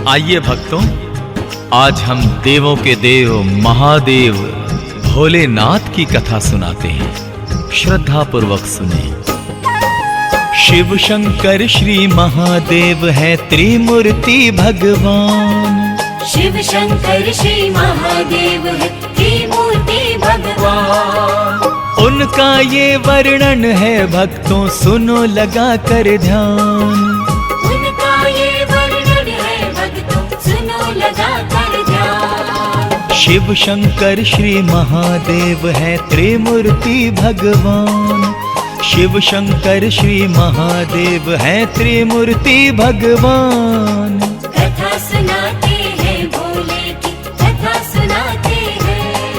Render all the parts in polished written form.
आइए भक्तों, आज हम देवों के देव महादेव भोलेनाथ की कथा सुनाते हैं। श्रद्धा पूर्वक सुने। शिव शंकर श्री महादेव है त्रिमूर्ति भगवान। शिव शंकर श्री महादेव है त्रिमूर्ति भगवान। उनका ये वर्णन है भक्तों, सुनो लगा कर ध्यान। उनका ये वर्णन है भक्तों, सुनो लगा कर ध्यान। शिव शंकर श्री महादेव है त्रिमूर्ति भगवान। शिव शंकर श्री महादेव है त्रिमूर्ति भगवान। कथा सुनाते हैं भोले की, कथा सुनाते हैं,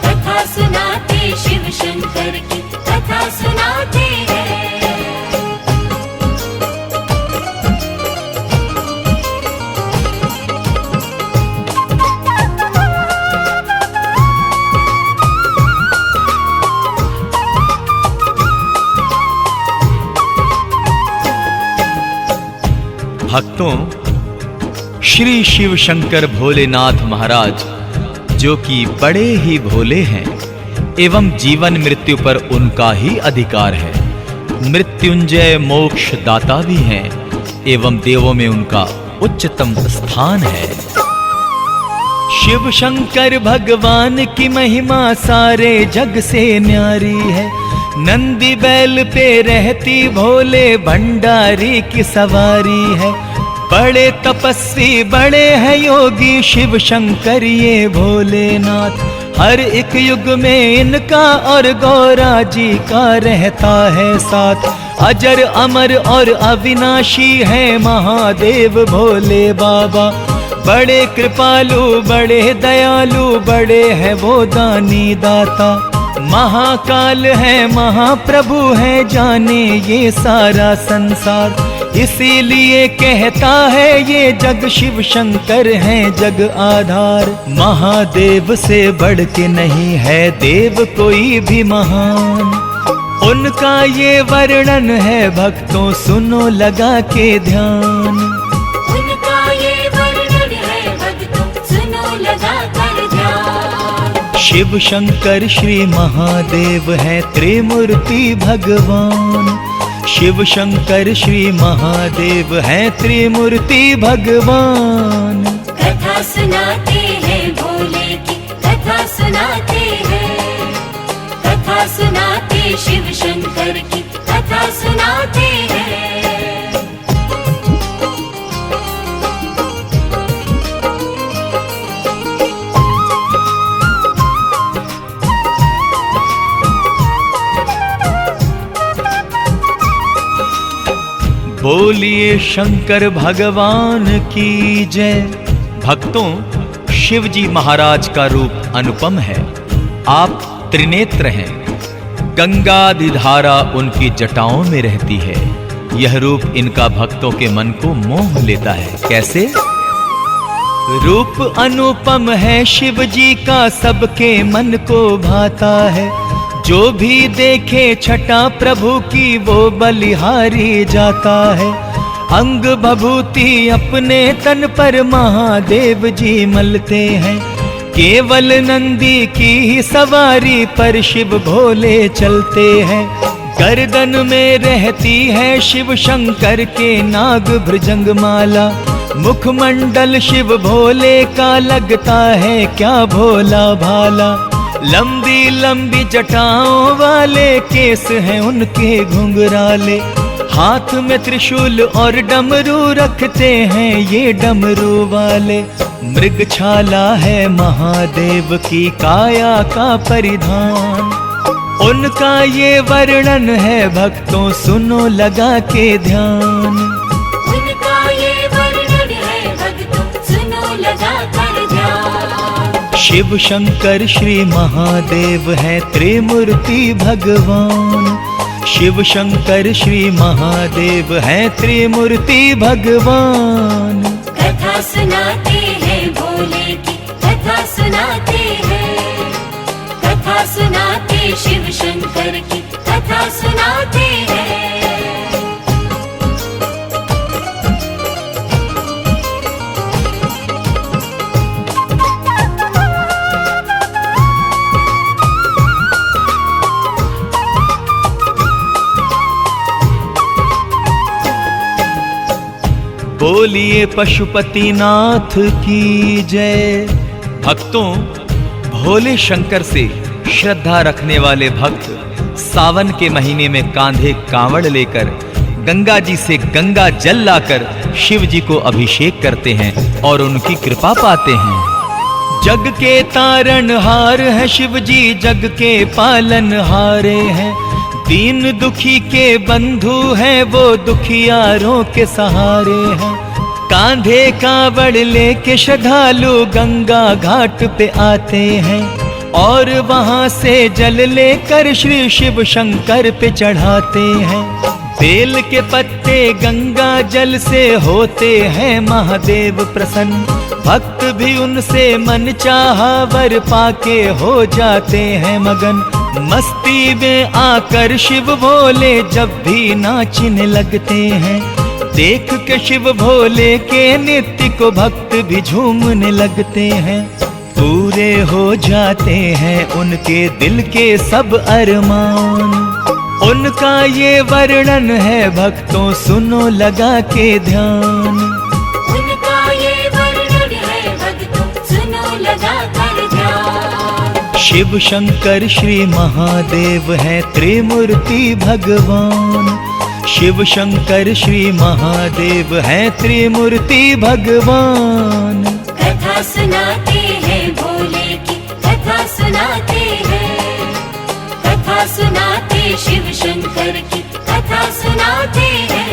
कथा सुनाते शिव शंकर की, कथा सुनाते हैं। भक्तों, श्री शिव शंकर भोलेनाथ महाराज जो कि बड़े ही भोले हैं एवं जीवन मृत्यु पर उनका ही अधिकार है, मृत्युंजय मोक्ष दाता भी हैं एवं देवों में उनका उच्चतम स्थान है। शिव शंकर भगवान की महिमा सारे जग से न्यारी है। नंदी बैल पे रहती भोले भंडारी की सवारी है। बड़े तपस्वी बड़े हैं योगी शिव शंकर ये भोलेनाथ। हर एक युग में इनका और गौरा जी का रहता है साथ। अजर अमर और अविनाशी है महादेव भोले बाबा। बड़े कृपालु बड़े दयालु बड़े हैं वो दानी दाता। महाकाल है महाप्रभु है जाने ये सारा संसार। इसीलिए कहता है ये जग शिव शंकर है जग आधार। महादेव से बढ़ के नहीं है देव कोई भी महान। उनका ये वर्णन है भक्तों, सुनो लगा के ध्यान। उनका ये वर्णन है भक्तों, सुनो लगा कर ध्यान। शिव शंकर श्री महादेव है त्रिमूर्ति भगवान। शिव शंकर श्री महादेव है त्रिमूर्ति भगवान। कथा सुनाते हैं भोले की, कथा सुनाते हैं, कथा सुनाते शिव शंकर की, कथा सुनाते हैं। बोलिए शंकर भगवान की जय। भक्तों, शिव जी महाराज का रूप अनुपम है। आप त्रिनेत्र हैं। गंगादि धारा उनकी जटाओं में रहती है। यह रूप इनका भक्तों के मन को मोह लेता है। कैसे? रूप अनुपम है शिव जी का, सबके मन को भाता है। जो भी देखे छटा प्रभु की वो बलिहारी जाता है। अंग भभूति अपने तन पर महादेव जी मलते हैं। केवल नंदी की ही सवारी पर शिव भोले चलते हैं। गर्दन में रहती है शिव शंकर के नाग भुजंग माला। मुखमंडल शिव भोले का लगता है क्या भोला भाला। लंबी लंबी जटाओं वाले केस हैं उनके घुंघराले। हाथ में त्रिशूल और डमरू रखते हैं ये डमरू वाले। मृगछाला है महादेव की काया का परिधान। उनका ये वर्णन है भक्तों, सुनो लगा के ध्यान। उनका ये वर्णन है भक्तों, सुनो लगा कर ध्यान। शिव शंकर श्री महादेव है त्रिमूर्ति भगवान। शिव शंकर श्री महादेव है त्रिमूर्ति भगवान। कथा सुनाते हैं भोले की, कथा सुनाते हैं, कथा सुनाते शिव शंकर की, कथा सुनाते हैं। बोलिए पशुपतिनाथ की जय। भक्तों, भोले शंकर से श्रद्धा रखने वाले भक्त सावन के महीने में कांधे कांवड़ लेकर गंगा जी से गंगा जल लाकर शिव जी को अभिषेक करते हैं और उनकी कृपा पाते हैं। जग के तारणहार है शिव जी, जग के पालनहारे हैं। दीन दुखी के बंधु हैं, वो दुखियारों के सहारे हैं। कांधे कांवड़ लेके श्रद्धालु गंगा घाट पे आते हैं और वहां से जल लेकर श्री शिव शंकर पे चढ़ाते हैं। बेल के पत्ते गंगा जल से होते हैं महादेव प्रसन्न। भक्त भी उनसे मन चाहा वर पाके हो जाते हैं मगन। मस्ती में आकर शिव भोले जब भी नाचने लगते हैं। देख के शिव भोले के नृत्य को भक्त भी झूमने लगते हैं। पूरे हो जाते हैं उनके दिल के सब अरमान। उनका ये वर्णन है भक्तों, सुनो लगा के ध्यान। उनका ये वर्णन है भक्तों, सुनो लगा कर ध्यान। शिव शंकर श्री महादेव है त्रिमूर्ति भगवान। शिव शंकर श्री महादेव है त्रिमूर्ति भगवान। कथा सुनाते हैं भोले की, कथा सुनाते हैं। कथा सुनाते शिव शंकर की, कथा सुनाते हैं।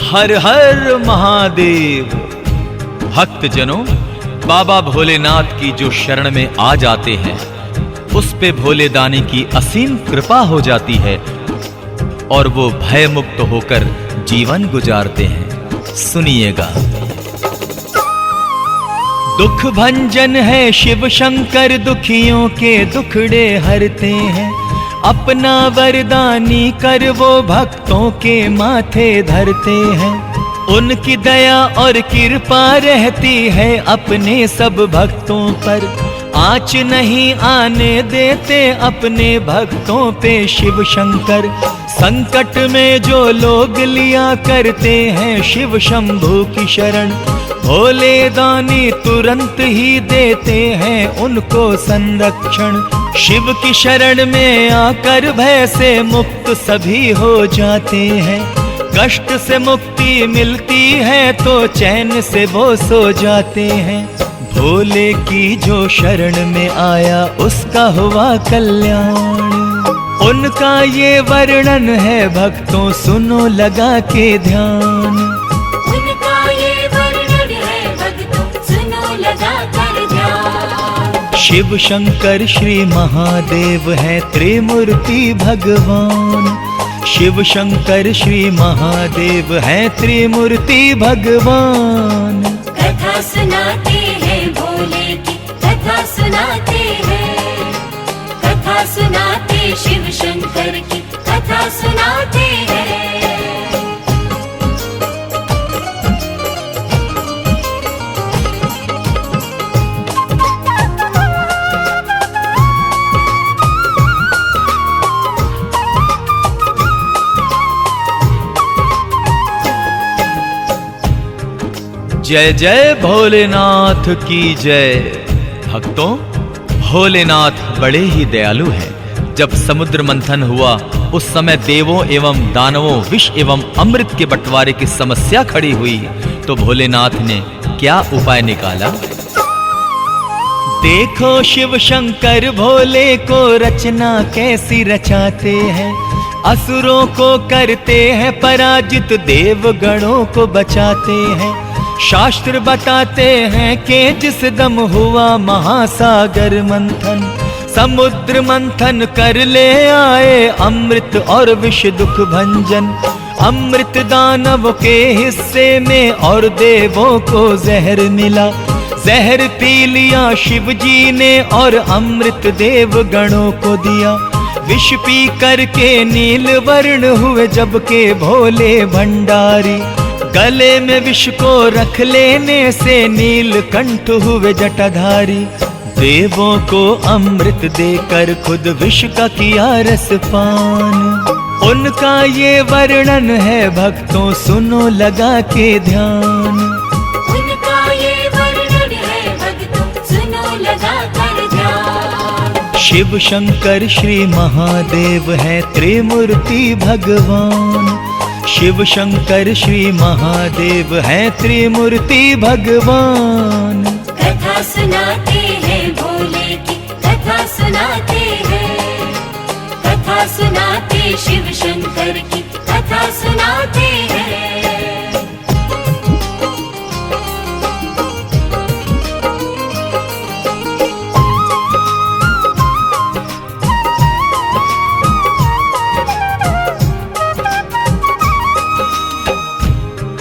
हर हर महादेव। भक्तजनों, बाबा भोलेनाथ की जो शरण में आ जाते हैं उस पे भोले दानी की असीम कृपा हो जाती है और वो भय मुक्त होकर जीवन गुजारते हैं। सुनिएगा। दुख भंजन है शिव शंकर, दुखियों के दुखड़े हरते हैं। अपना वरदानी कर वो भक्तों के माथे धरते हैं। उनकी दया और कृपा रहती है अपने सब भक्तों पर। आँच नहीं आने देते अपने भक्तों पे शिव शंकर। संकट में जो लोग लिया करते हैं शिव शंभू की शरण, भोले दानी तुरंत ही देते हैं उनको संरक्षण। शिव की शरण में आकर भय से मुक्त सभी हो जाते हैं। कष्ट से मुक्ति मिलती है तो चैन से वो सो जाते हैं। भोले की जो शरण में आया उसका हुआ कल्याण। उनका ये वर्णन है भक्तों, सुनो लगा के ध्यान। उनका ये वर्णन है भक्तों, सुनो लगा कर ध्यान। शिव शंकर श्री महादेव है त्रिमूर्ति भगवान। शिव शंकर श्री महादेव है त्रिमूर्ति भगवान। कथा सुनाते हैं भोले की, कथा सुनाते हैं। कथा सुनाते शिव शंकर की, कथा सुनाते हैं। जय जय भोलेनाथ की जय। भक्तों, भोलेनाथ बड़े ही दयालु हैं। जब समुद्र मंथन हुआ उस समय देवों एवं दानवों विष एवं अमृत के बंटवारे की समस्या खड़ी हुई तो भोलेनाथ ने क्या उपाय निकाला? देखो शिव शंकर भोले को रचना कैसी रचाते हैं। असुरों को करते हैं पराजित, देवगणों को बचाते हैं। शास्त्र बताते हैं कि जिस दम हुआ महासागर मंथन, समुद्र मंथन कर ले आए अमृत और विष दुख भंजन। अमृत दानव के हिस्से में और देवों को जहर मिला। जहर पी लिया शिव जी ने और अमृत देव गणों को दिया। विष पी करके नील वर्ण हुए जबके भोले भंडारी। गले में विष को रख लेने से नीलकंठ हुए जटाधारी। देवों को अमृत देकर खुद विष का किया रसपान। उनका ये वर्णन है भक्तों सुनो लगा के ध्यान। उनका ये वर्णन है भक्तों सुनो लगा कर ध्यान। शिव शंकर श्री महादेव है त्रिमूर्ति भगवान। शिव शंकर श्री महादेव है त्रिमूर्ति भगवान। कथा सुनाते हैं भोले की कथा सुनाते हैं। कथा सुनाते शिव शंकर की कथा सुनाते हैं।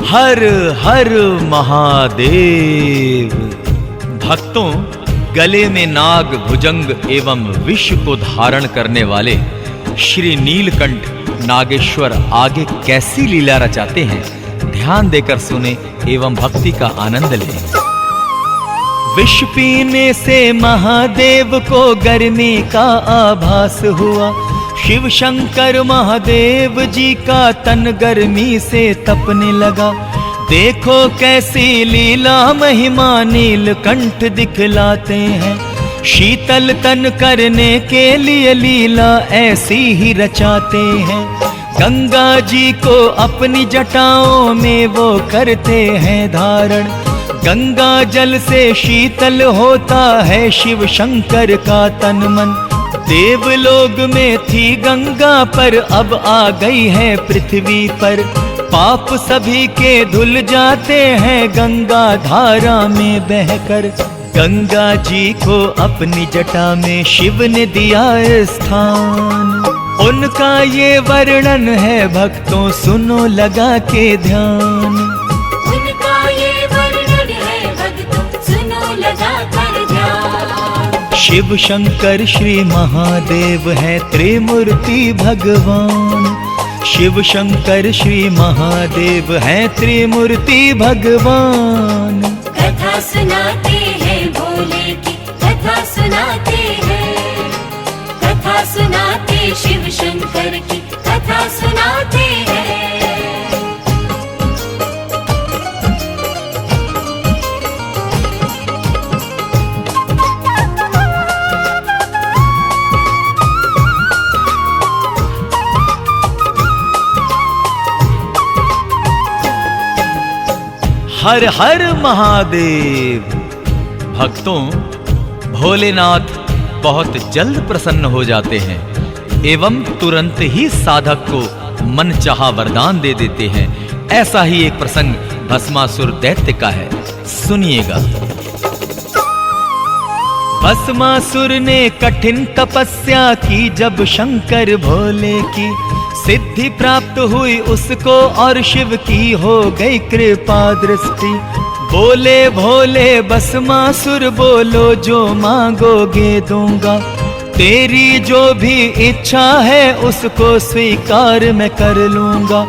हर हर महादेव। भक्तों, गले में नाग भुजंग एवं विष को धारण करने वाले श्री नीलकंठ नागेश्वर आगे कैसी लीला रचाते हैं, ध्यान देकर सुने एवं भक्ति का आनंद लें। विष पीने से महादेव को गर्मी का आभास हुआ। शिव शंकर महादेव जी का तन गर्मी से तपने लगा। देखो कैसी लीला महिमा नीलकंठ दिखलाते हैं। शीतल तन करने के लिए लीला ऐसी ही रचाते हैं। गंगा जी को अपनी जटाओं में वो करते हैं धारण। गंगा जल से शीतल होता है शिव शंकर का तन मन। देवलोक में थी गंगा पर अब आ गई है पृथ्वी पर। पाप सभी के धुल जाते हैं गंगा धारा में बहकर। गंगा जी को अपनी जटा में शिव ने दिया स्थान। उनका ये वर्णन है भक्तों सुनो लगा के ध्यान। उनका ये वर्णन है भक्तों सुनो लगा कर ध्यान। शिव शंकर श्री महादेव है त्रिमूर्ति भगवान। शिव शंकर श्री महादेव है त्रिमूर्ति भगवान। कथा सुनाते हैं भोले की कथा सुनाते हैं। कथा सुनाते शिव शंकर की कथा सुनाते हैं। हर हर महादेव। भक्तों, भोलेनाथ बहुत जल्द प्रसन्न हो जाते हैं एवं तुरंत ही साधक को मनचाहा वरदान दे देते हैं। ऐसा ही एक प्रसंग भस्मासुर दैत्य का है, सुनिएगा। भस्मासुर ने कठिन तपस्या की जब शंकर भोले की। सिद्धि प्राप्त हुई उसको और शिव की हो गई कृपा दृष्टि। बोले भोले भस्मासुर बोलो जो मांगोगे दूंगा। तेरी जो भी इच्छा है उसको स्वीकार मैं कर लूंगा।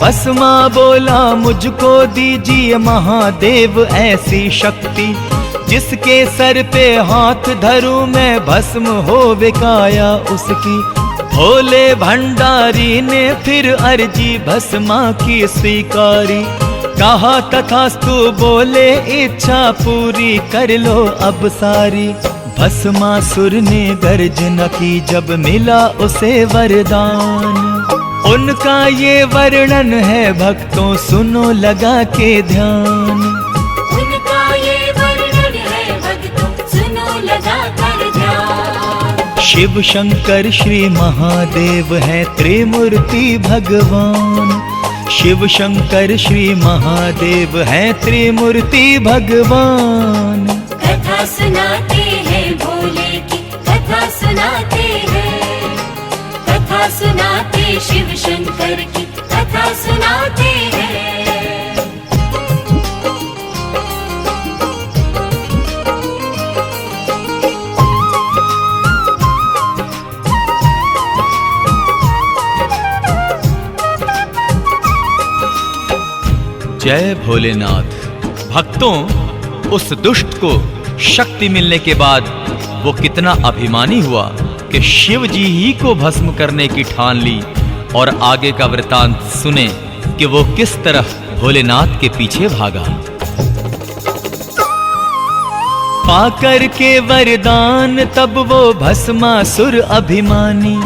भस्मा बोला मुझको दीजिए महादेव ऐसी शक्ति। जिसके सर पे हाथ धरूं मैं भस्म हो काया उसकी। भोले भंडारी ने फिर अर्जी भस्मा की स्वीकारी। कहा तथास्तु बोले इच्छा पूरी कर लो अब सारी। भस्मासुर ने गर्जना की जब मिला उसे वरदान। उनका ये वर्णन है भक्तों सुनो लगा के ध्यान। उनका ये वर्णन है भक्तों सुनो लगा कर ध्यान। शिव शंकर श्री महादेव है त्रिमूर्ति भगवान। शिव शंकर श्री महादेव है त्रिमूर्ति भगवान। कथा सुनाते हैं भोले की कथा सुनाते हैं। कथा सुनाते शिव शंकर की कथा सुनाते हैं। जय भोलेनाथ। भक्तों, उस दुष्ट को शक्ति मिलने के बाद वो कितना अभिमानी हुआ कि शिव जी ही को भस्म करने की ठान ली। और आगे का वृतांत सुने कि वो किस तरह भोलेनाथ के पीछे भागा। पाकर के वरदान तब वो भस्मासुर अभिमानी,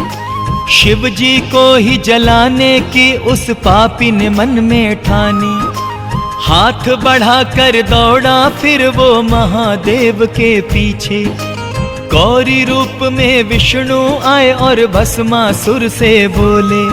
शिव जी को ही जलाने की उस पापी ने मन में ठानी। हाथ बढ़ाकर दौड़ा फिर वो महादेव के पीछे, गौरी रूप में विष्णु आए और भस्मासुर से बोले,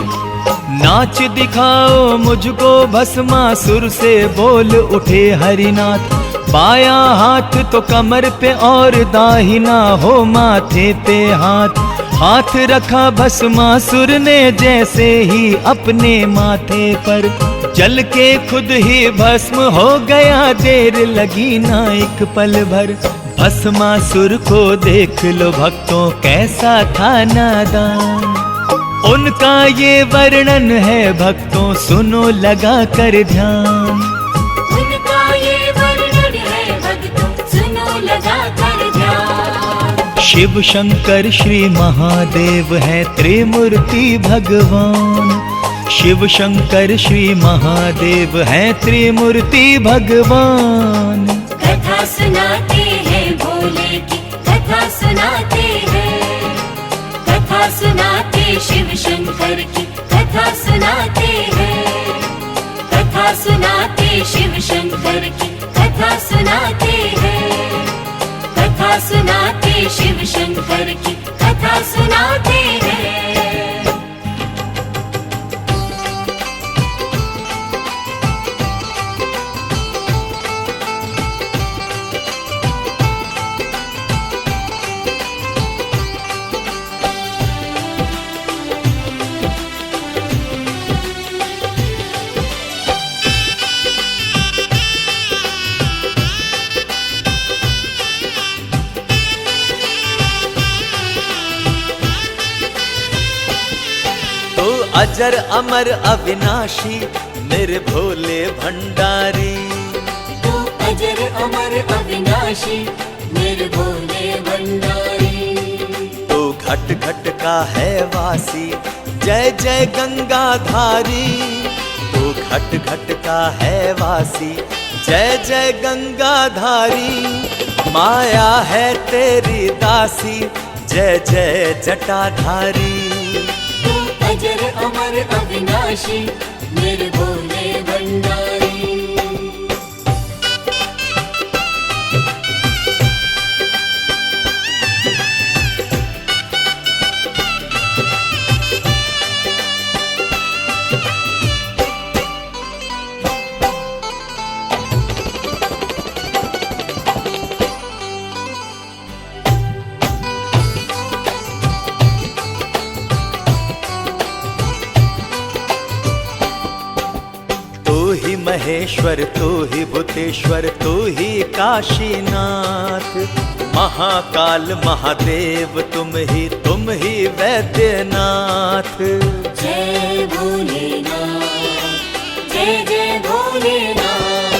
नाच दिखाओ मुझको। भस्मासुर से बोल उठे हरिनाथ, बाया हाथ तो कमर पे और दाहिना हो माथे पे हाथ। हाथ रखा भस्मासुर ने जैसे ही अपने माथे पर, जल के खुद ही भस्म हो गया, देर लगी ना एक पल भर। भस्मासुर को देख लो भक्तों कैसा था नादान, उनका ये वर्णन है भक्तों सुनो लगा कर ध्यान। उनका ये वर्णन है भक्तों सुनो लगा कर ध्यान। शिव शंकर श्री महादेव है त्रिमूर्ति भगवान, शिव शंकर श्री महादेव है त्रिमूर्ति भगवान। कथा सुनाते हैं भोले की, कथा सुनाते हैं, कथा सुनाते शिव शंकर की, कथा सुनाते हैं, कथा सुनाते शिव शंकर की, कथा सुनाते हैं, कथा सुनाते शिव शंकर की, कथा सुनाते हैं। अजर अमर अविनाशी मेरे भोले भंडारी, तू अजर अमर अविनाशी मेरे भोले भंडारी। तू घट घट का है वासी जय जय गंगाधारी, तू घट घट का है वासी जय जय गंगाधारी। माया है तेरी दासी जय जय जटाधारी। अजर अमर अविनाशी मेरे भोले भंडारी। महेश्वर तू ही भूतेश्वर तू ही काशीनाथ, महाकाल महादेव तुम ही वैद्यनाथ। जय भोलेनाथ, जय जय भोलेनाथ।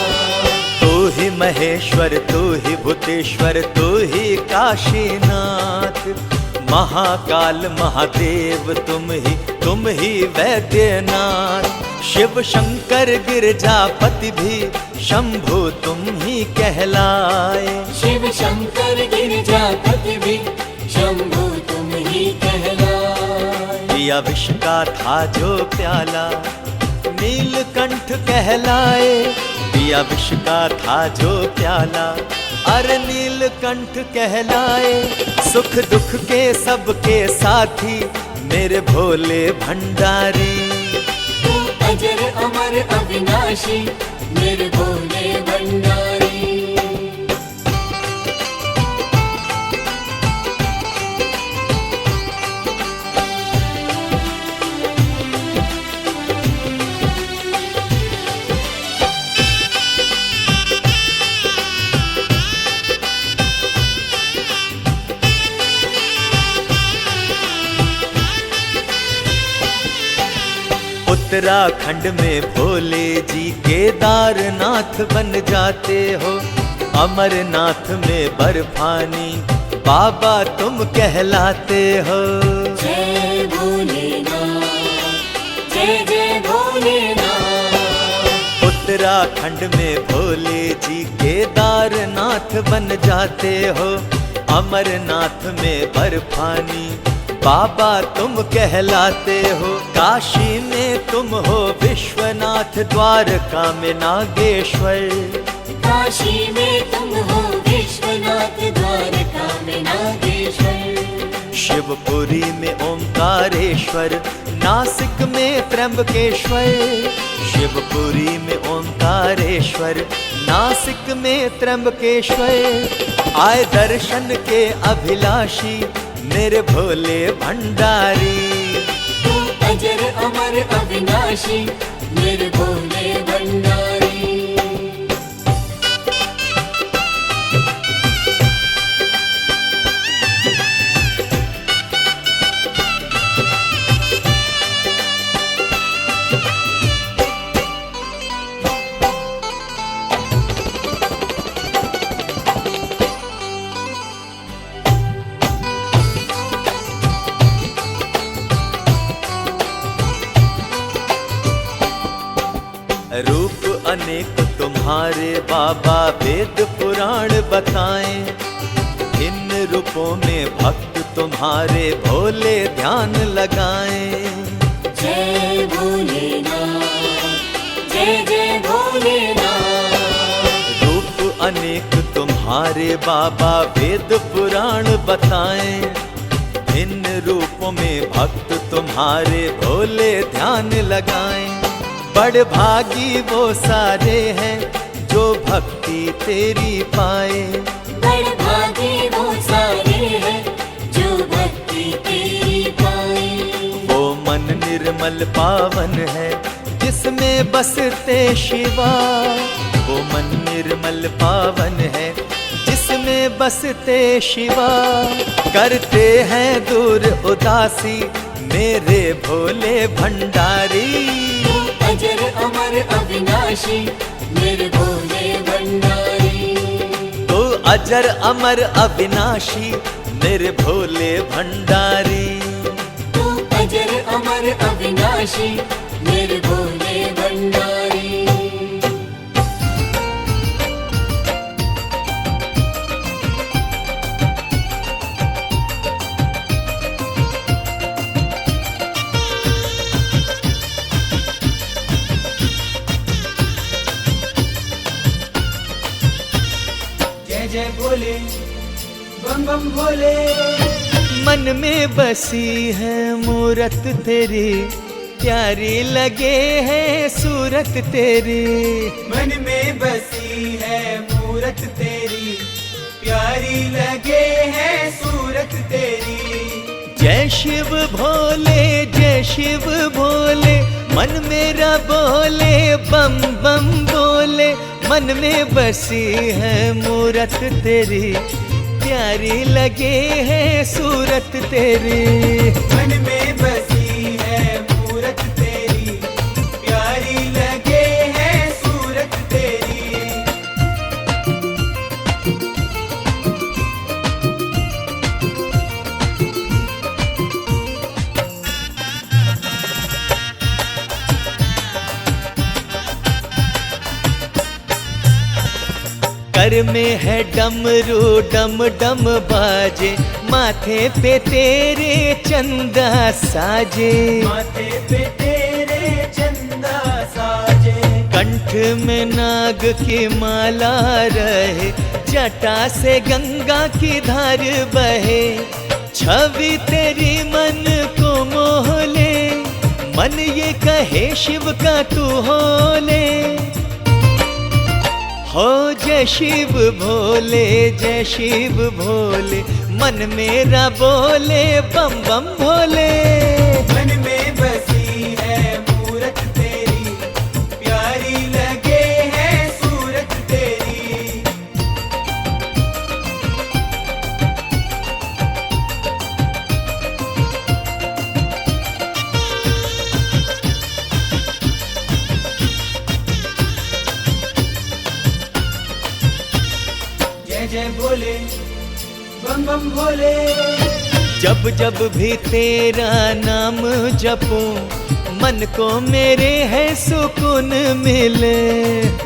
तू ही महेश्वर तू ही भूतेश्वर तू ही काशीनाथ, महाकाल महादेव तुम ही वैद्यनाथ। शिव शंकर गिरजापति भी शंभु तुम ही कहलाए, शिव शंकर गिरजापति भी शंभु तुम ही कहलाए। पिया विष का था जो प्याला नीलकंठ कहलाए, पिया विष का था जो प्याला अरे नीलकंठ कहलाए। सुख दुख के सबके साथी मेरे भोले भंडारी। अजर अमर अविनाशी मेरे भोले भंडारी। उत्तराखंड में भोले जी केदारनाथ बन जाते हो, अमरनाथ में बर्फानी बाबा तुम कहलाते हो। जय भोलेनाथ, जय जय भोलेनाथ। उत्तराखंड में भोले जी केदारनाथ बन जाते हो, अमरनाथ में बर्फानी बाबा तुम कहलाते हो। काशी में तुम हो विश्वनाथ, द्वारका में नागेश्वर। काशी में तुम हो विश्वनाथ, द्वारका में नागेश्वर। शिवपुरी में ओंकारेश्वर, नासिक में त्र्यंबकेश्वर। शिवपुरी में ओंकारेश्वर, नासिक में त्र्यंबकेश्वर। आए दर्शन के अभिलाषी मेरे भोले भंडारी। तू अजर अमर अविनाशी मेरे भोले भंडारी। रूप अनेक तुम्हारे बाबा वेद पुराण बताएं, इन रूपों में भक्त तुम्हारे भोले ध्यान लगाएं। जय भोलेनाथ, जय जय भोलेनाथ। रूप अनेक तुम्हारे बाबा वेद पुराण बताएं, इन रूपों में भक्त तुम्हारे भोले ध्यान लगाएं। बड़ भागी वो सारे हैं जो भक्ति तेरी पाए। बड़ भागी वो सारे हैं जो भक्ति तेरी पाए। वो मन निर्मल पावन है जिसमें बसते शिवा। वो मन निर्मल पावन है जिसमें बसते शिवा। करते हैं दूर उदासी मेरे भोले भंडारी। अजर अमर अविनाशी मेरे भोले भंडारी। तो अजर अमर अविनाशी मेरे भोले भंडारी। तू अजर अमर अविनाशी मेरे भोले भंडारी। जय भोले बम बम भोले। मन में बसी है मूरत तेरी, प्यारी लगे है सूरत तेरी। मन में बसी है मूरत तेरी, प्यारी लगे है सूरत तेरी। जय शिव भोले, जय शिव भोले, मन मेरा बोले बम बम बोले। मन में बसी है मूरत तेरी, प्यारी लगे है सूरत तेरी। मन में बसी है मूरत तेरी, प्यारी लगे है सूरत तेरी। कर में है डमरू डम डम बाजे, माथे पे तेरे चंदा साजे। माथे पे तेरे चंदा साजे। कंठ में नाग की माला रहे, जटा से गंगा की धार बहे। छवि तेरी मन को मोह ले, मन ये कहे शिव का तू हो ले। हो जय शिव भोले, जय शिव भोले, मन मेरा बोले बम बम भोले। मन में बसी है मूरत तेरी, प्यारी लगे है सूरत तेरी। जय भोले बम बम भोले। जब जब भी तेरा नाम जपूं मन को मेरे है सुकून मिले,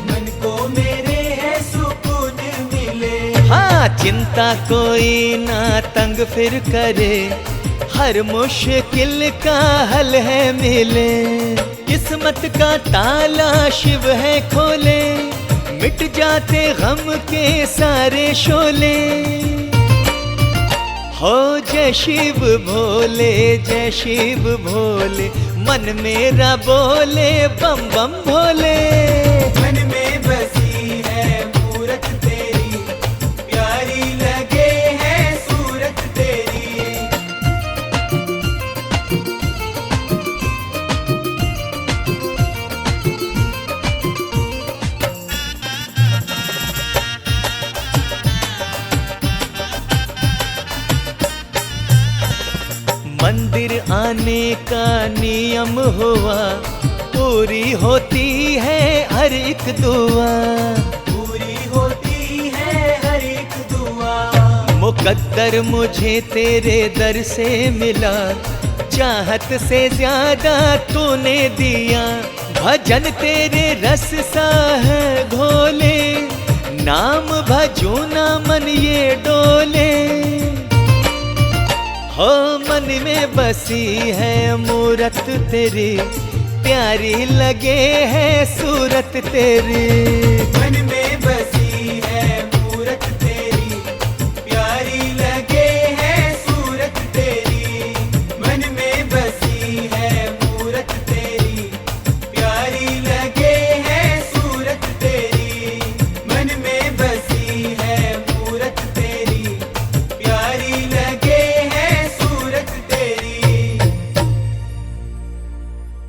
मन को मेरे है सुकून मिले। हाँ चिंता कोई ना तंग फिर करे, हर मुश्किल का हल है मिले। किस्मत का ताला शिव है खोले, मिट जाते गम के सारे शोले। हो जय शिव भोले जय शिव भोले, मन मेरा बोले बम बम भोले। मन में बसी है मूरत तेरी, प्यारी लगे है सूरत तेरी। मंदिर आने का नियम हुआ, पूरी होती है हर एक दुआ, पूरी होती है हर एक दुआ। मुकद्दर मुझे तेरे दर से मिला, चाहत से ज्यादा तूने दिया। भजन तेरे रस सा है घोले, नाम भजो ना मन ये डोले। हो मन में बसी है मूरत तेरी, प्यारी लगे है सूरत तेरी। मन में